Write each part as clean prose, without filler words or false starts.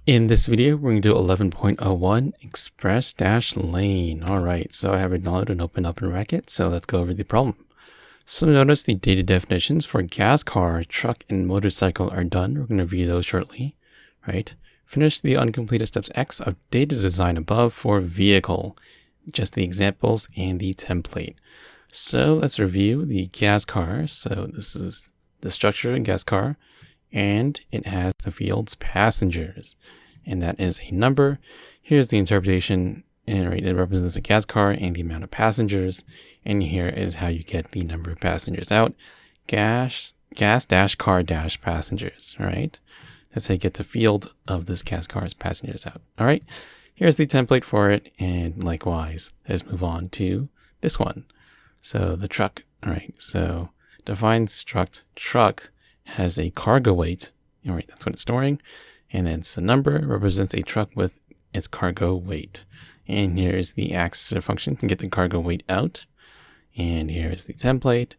In this video, we're going to do 11.01 express-lane. All right, so I have it downloaded and opened up in Racket, so let's go over the problem. So notice the data definitions for gas car, truck, and motorcycle are done. We're going to review those shortly, right? Finish the uncompleted steps X of data design above for vehicle, just the examples and the template. So let's review the gas car. So this is the structure of gas car, and it has the fields passengers, and that is a number. Here's the interpretation, and right, it represents a gas car and the amount of passengers, and here is how you get the number of passengers out. Gas dash car dash passengers. All right, that's how you get the field of this gas car's passengers out. All right, here's the template for it, and likewise, let's move on to this one. So the truck. All right, so define struct truck has a cargo weight. All right, that's what it's storing. And then it's a number, represents a truck with its cargo weight. And here's the accessor function to get the cargo weight out. And here's the template.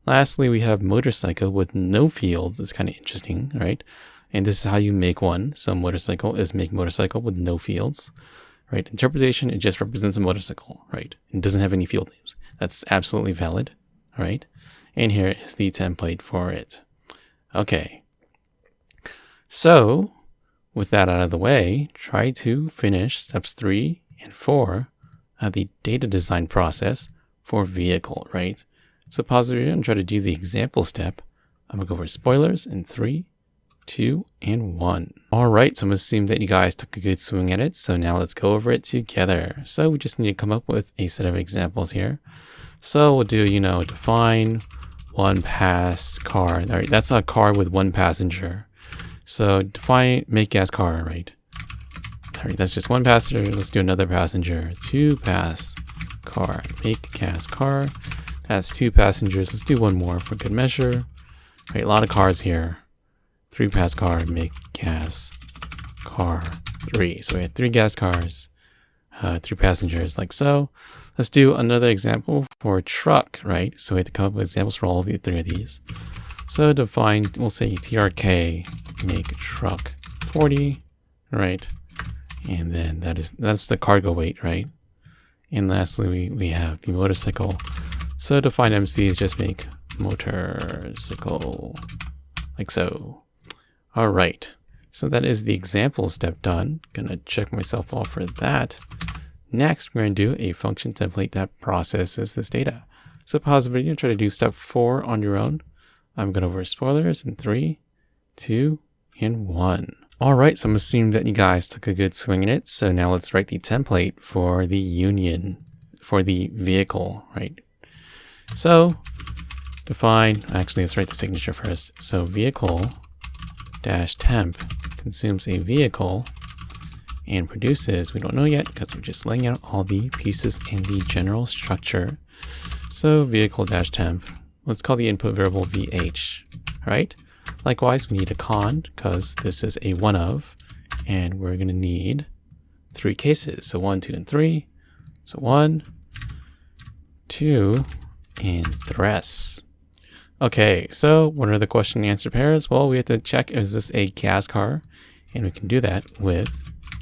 Lastly, we have motorcycle with no fields. It's kind of interesting, right? And this is how you make one. So motorcycle is make motorcycle with no fields, right? Interpretation, it just represents a motorcycle, right? It doesn't have any field names. That's absolutely valid, right? And here is the template for it. Okay, so with that out of the way, try to finish steps 3 and 4 of the data design process for vehicle, right? So pause the video and try to do the example step. I'm gonna go over spoilers in 3, 2, and 1. All right, so I'm gonna assume that you guys took a good swing at it. So now let's go over it together. So we just need to come up with a set of examples here. So we'll do, define one pass car. All right, that's a car with one passenger. So define make gas car, right? All right, that's just one passenger. Let's do another passenger. 2 pass car, make gas car. That's 2 passengers. Let's do one more for good measure. All right, a lot of cars here. 3 pass car, make gas car 3. So we had 3 gas cars, 3 passengers, like so. Let's do another example for truck, right? So we have to come up with examples for all the 3 of these. So define, we'll say TRK, make truck 40, right? And then that's the cargo weight, right? And lastly, we have the motorcycle. So define MC is just make motorcycle, like so. All right, so that is the example step done. Gonna check myself off for that. Next, we're going to do a function template that processes this data. So pause the video and try to do step 4 on your own. I'm going over spoilers in 3, 2, and 1. All right, so I'm assuming that you guys took a good swing at it. So now let's write the template for the union, for the vehicle, right? So define, actually, let's write the signature first. So vehicle dash temp consumes a vehicle and produces, we don't know yet because we're just laying out all the pieces in the general structure. So vehicle dash temp, let's call the input variable VH, right? Likewise, we need a con because this is a one of, and we're going to need 3 cases. So 1, 2, and 3. So 1, 2, and 3. Okay, so what are the question and answer pairs? Well, we have to check, is this a gas car? And we can do that with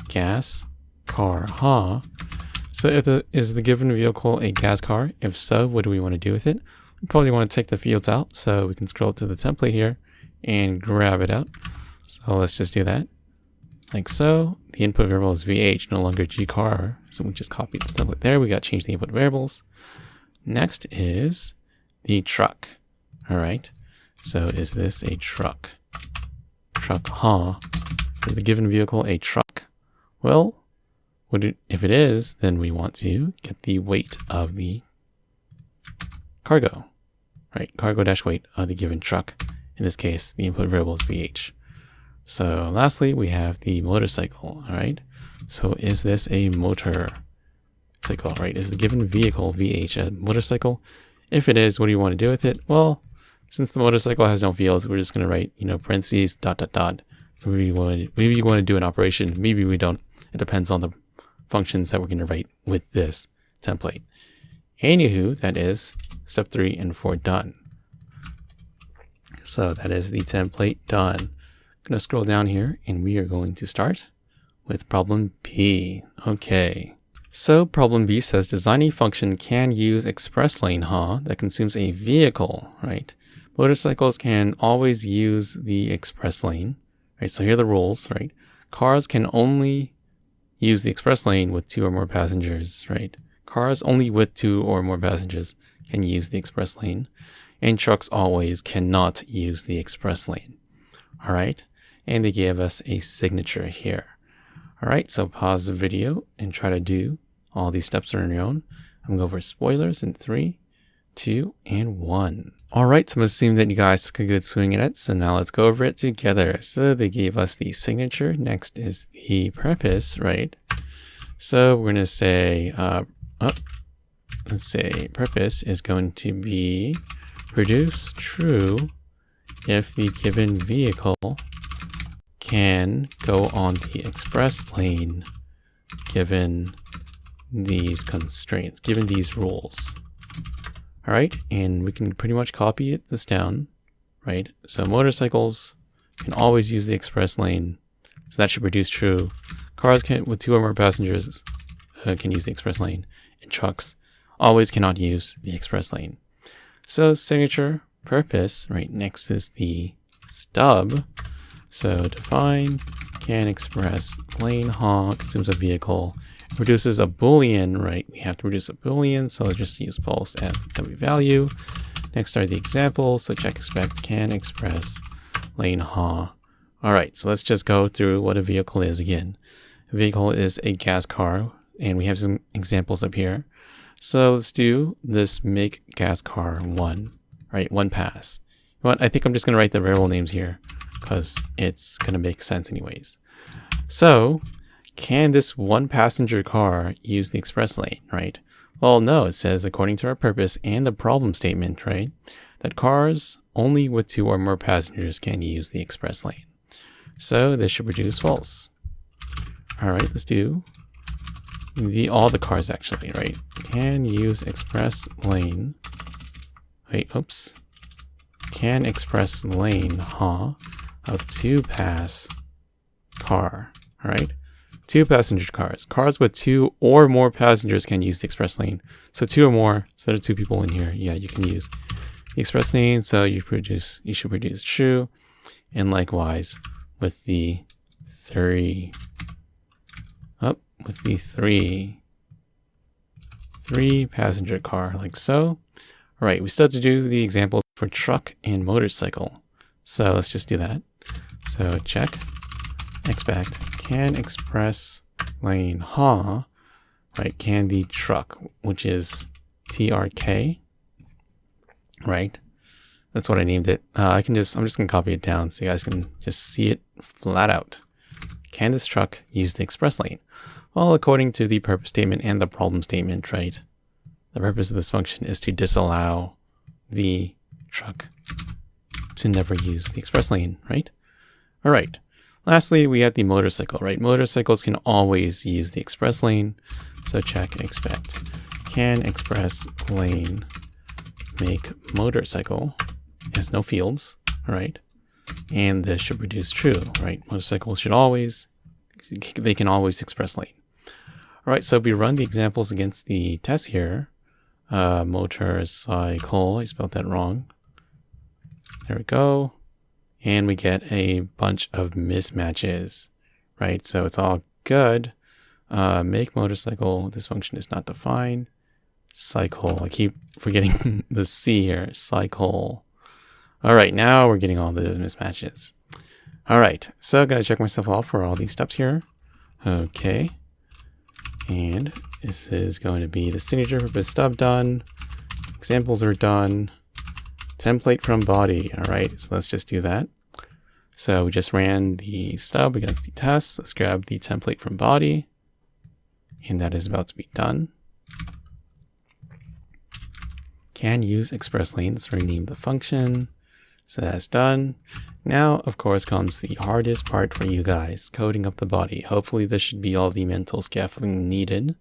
gas car, So is the given vehicle a gas car? If so, what do we want to do with it? We probably want to take the fields out, so we can scroll to the template here and grab it out. So let's just do that, like so. The input variable is VH, no longer gcar, so we just copy the template there. We got to change the input variables. Next is the truck. All right, so is this a truck? Truck, is the given vehicle a truck? Well, if it is, then we want to get the weight of the cargo, right? Cargo dash weight of the given truck. In this case, the input variable is VH. So lastly, we have the motorcycle, all right? So is this a motorcycle, right? Is the given vehicle VH a motorcycle? If it is, what do you want to do with it? Well, since the motorcycle has no fields, we're just going to write, parentheses, ... Maybe you want to do an operation. Maybe we don't. It depends on the functions that we're going to write with this template. Anywho, that is step 3 and 4 done. So that is the template done. I'm going to scroll down here and we are going to start with problem B. Okay. So problem B says design a function can use express lane, that consumes a vehicle, right? Motorcycles can always use the express lane, right? So here are the rules, right? Cars can only use the express lane with 2 or more passengers, right? Cars only with 2 or more passengers can use the express lane, and trucks always cannot use the express lane. All right, and they gave us a signature here. All right, so pause the video and try to do all these steps on your own. I'm going to go over spoilers in 3, 2, and 1. All right, so I'm assuming that you guys took a good swing at it. So now let's go over it together. So they gave us the signature. Next is the purpose, right? So we're going to say, let's say purpose is going to be produce true if the given vehicle can go on the express lane given these constraints, given these rules. All right, and we can pretty much copy this down, right? So motorcycles can always use the express lane, so that should produce true. Cars can, with 2 or more passengers, can use the express lane, and trucks always cannot use the express lane. So signature, purpose, right? Next is the stub. So define can express lane, consumes a vehicle, produces a boolean, right? We have to produce a boolean, so let's just use false as the w value. Next are the examples. So check expect can express lane, All right, so let's just go through what a vehicle is again. A vehicle is a gas car, and we have some examples up here. So let's do this make gas car 1, right? 1 pass. You know what? I think I'm just going to write the variable names here because it's going to make sense anyways. So can this 1 passenger car use the express lane, right? Well, no, it says according to our purpose and the problem statement, right? That cars only with 2 or more passengers can use the express lane. So this should produce false. All right, let's do all the cars actually, right? Can use express lane. Wait, oops. Can express lane, of 2 pass car, all right? 2 passenger cars. Cars with 2 or more passengers can use the express lane. So 2 or more, so there are 2 people in here. Yeah, you can use the express lane. So you should produce true. And likewise with the 3. With the 3 passenger car, like so. All right, we still have to do the examples for truck and motorcycle. So let's just do that. So check expect can express lane, right? Can the truck, which is TRK, right? That's what I named it. I'm just gonna copy it down so you guys can just see it flat out. Can this truck use the express lane? Well, according to the purpose statement and the problem statement, right? The purpose of this function is to disallow the truck to never use the express lane, right? All right. Lastly, we have the motorcycle, right? Motorcycles can always use the express lane. So check expect can express lane make motorcycle has no fields, right? And this should produce true, right? Motorcycles should always, they can always express lane. All right, so if we run the examples against the test here, motorcycle, I spelled that wrong. There we go. And we get a bunch of mismatches, right? So it's all good. Make motorcycle, this function is not defined. Cycle, I keep forgetting the C here, cycle. All right, now we're getting all those mismatches. All right, so I'm gonna check myself off for all these steps here. Okay. And this is going to be the signature purpose stub done. Examples are done. Template from body. All right, so let's just do that. So we just ran the stub against the test. Let's grab the template from body. And that is about to be done. Can use express lane. Let's rename the function. So that's done. Now, of course, comes the hardest part for you guys, coding up the body. Hopefully this should be all the mental scaffolding needed.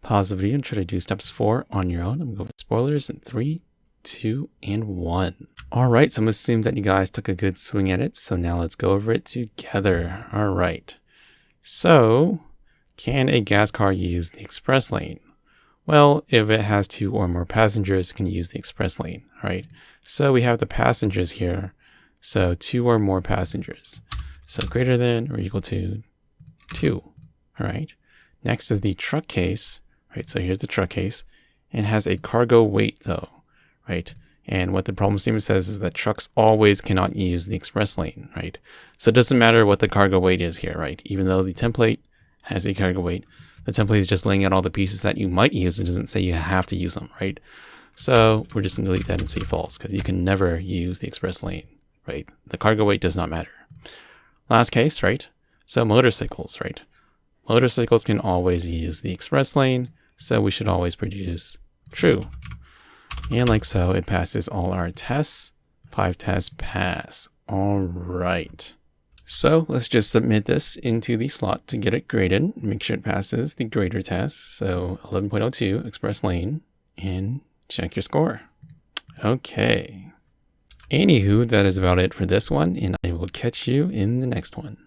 Pause the video and try to do steps 4 on your own. I'm going to go with spoilers in 3, 2, and 1. All right, so I'm assuming that you guys took a good swing at it. So now let's go over it together. All right. So, can a gas car use the express lane? Well, if it has 2 or more passengers, it can use the express lane, right? So we have the passengers here. So 2 or more passengers. So greater than or equal to 2, all right? Next is the truck case, right? So here's the truck case. It has a cargo weight though, right? And what the problem statement says is that trucks always cannot use the express lane, right? So it doesn't matter what the cargo weight is here, right? Even though the template has a cargo weight, the template is just laying out all the pieces that you might use. It doesn't say you have to use them, right? So we're just going to delete that and say false because you can never use the express lane, right? The cargo weight does not matter. Last case, right? So motorcycles, right? Motorcycles can always use the express lane, so we should always produce true. And like so, it passes all our tests. 5 tests pass. All right. So let's just submit this into the slot to get it graded. Make sure it passes the grader test. So 11.02 express lane and check your score. Okay. Anywho, that is about it for this one, and I will catch you in the next one.